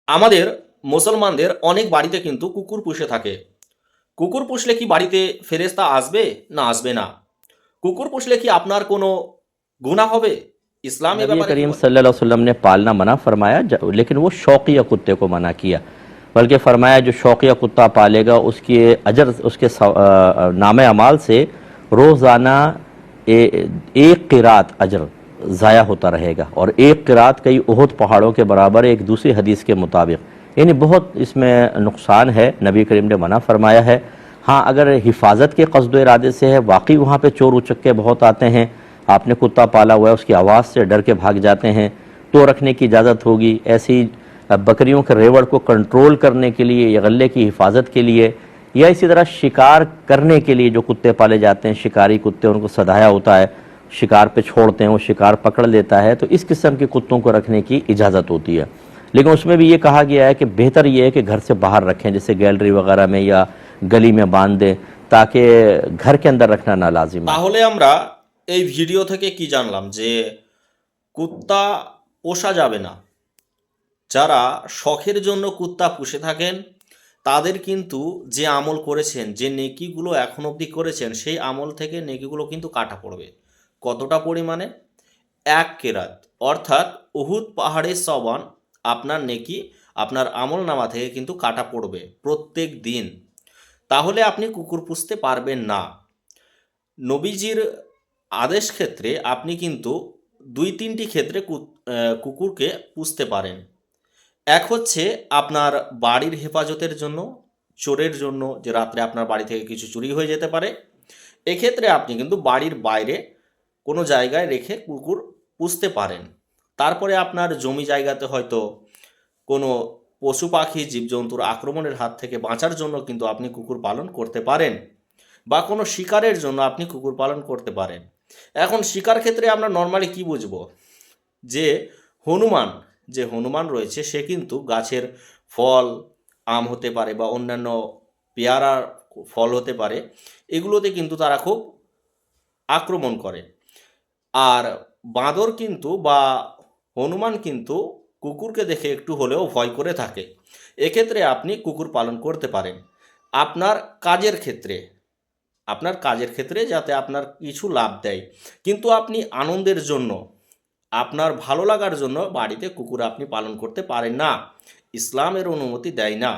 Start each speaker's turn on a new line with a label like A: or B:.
A: আমাদের মুসলমানদের অনেক বাড়িতে কিন্তু কুকুর পুষে থাকে। কুকুর পুষলে কি বাড়িতে ফেরেশতা আসবে? না আসবে না। কুকুর পুষলে কি আপনার কোনো গুনাহ হবে? ইসলাম এ
B: नबी
A: ব্যাপারে কি
B: करीम
A: বলে?
B: सल्लल्लाहु अलैहि वसल्लम ने पालना मना फरमाया, लेकिन वो शौकिया कुत्ते को मना किया। बल्कि फरमाया जो शौकिया कुत्ता पालेगा उसकी अजर उसके नामे अमाल से रोज़ाना एक किरात अजर ज़ाया होता रहेगा, और एक किरात कई उहुद पहाड़ों के बराबर है, एक दूसरी हदीस के मुताबिक। यानी बहुत इसमें नुकसान है, नबी करीम ने मना फरमाया है। हाँ, अगर हिफाजत के कस्द इरादे से है, वाकई वहाँ पे चोर उचक्के बहुत आते हैं, आपने कुत्ता पाला हुआ है, उसकी आवाज़ से डर के भाग जाते हैं, तो रखने की इजाज़त होगी। ऐसी बकरियों के रेवड़ को कंट्रोल करने के लिए या गले की हिफाजत के लिए, या इसी तरह शिकार करने के लिए जो कुत्ते पाले जाते हैं, शिकारी कुत्ते, उनको सधाया होता है, शिकार पे छोड़ते हैं, वो शिकार पकड़ लेता है, तो इस किस्म के कुत्तों को रखने की इजाज़त होती है। लेकिन उसमें भी ये कहा गया है कि बेहतर ये है कि घर से बाहर रखें, जैसे गैलरी वगैरह में या गली में बांध दें, ताकि घर के अंदर रखना ना लाजिम आए।
A: তাহলে আমরা এই ভিডিও থেকে কি জানলাম? যে কুত্তা পোষা যাবে না। যারা শখের জন্য কুত্তা পুষে থাকেন তাদের কিন্তু যে আমল করেছেন, যে নেকিগুলো এখন অবধি করেছেন, সেই আমল থেকে নেকিগুলো কিন্তু কাটা পড়বে। কতটা পরিমাণে? এক কেরাত, অর্থাৎ উহুদ পাহাড়ের সমান আপনার নেকি আপনার আমল নামা থেকে কিন্তু কাটা পড়বে প্রত্যেক দিন। তাহলে আপনি কুকুর পুষতে পারবেন না। নবীজির আদেশ ক্ষেত্রে আপনি কিন্তু দুই তিনটি ক্ষেত্রে কুকুরকে পুষতে পারেন। এক হচ্ছে আপনার বাড়ির হেফাজতের জন্য, চোরের জন্য, যে রাত্রে আপনার বাড়ি থেকে কিছু চুরি হয়ে যেতে পারে। এক্ষেত্রে আপনি কিন্তু বাড়ির বাইরে কোনো জায়গায় রেখে কুকুর পুষতে পারেন। তারপরে আপনার জমি জায়গাতে হয়তো কোনো পশু পাখি জীবজন্তুর আক্রমণের হাত থেকে বাঁচার জন্য কিন্তু আপনি কুকুর পালন করতে পারেন, বা কোনো শিকারের জন্য আপনি কুকুর পালন করতে পারেন। এখন শিকার ক্ষেত্রে আমরা নর্মালি কি বুঝবো? যে হনুমান যে হনুমান রয়েছে সে কিন্তু গাছের ফল, আম হতে পারে বা অন্যান্য পেয়ারার ফল হতে পারে, এগুলোতে কিন্তু তারা খুব আক্রমণ করে। আর বাঁদর কিন্তু বা হনুমান কিন্তু কুকুরকে দেখে একটু হলেও ভয় করে থাকে। এক্ষেত্রে আপনি কুকুর পালন করতে পারেন আপনার কাজের ক্ষেত্রে, আপনার কাজের ক্ষেত্রে যাতে আপনার কিছু লাভ দেয়। কিন্তু আপনি আনন্দের জন্য, আপনার ভালো লাগার জন্য বাড়িতে কুকুর আপনি পালন করতে পারেন না। ইসলামের অনুমতি দেয় না।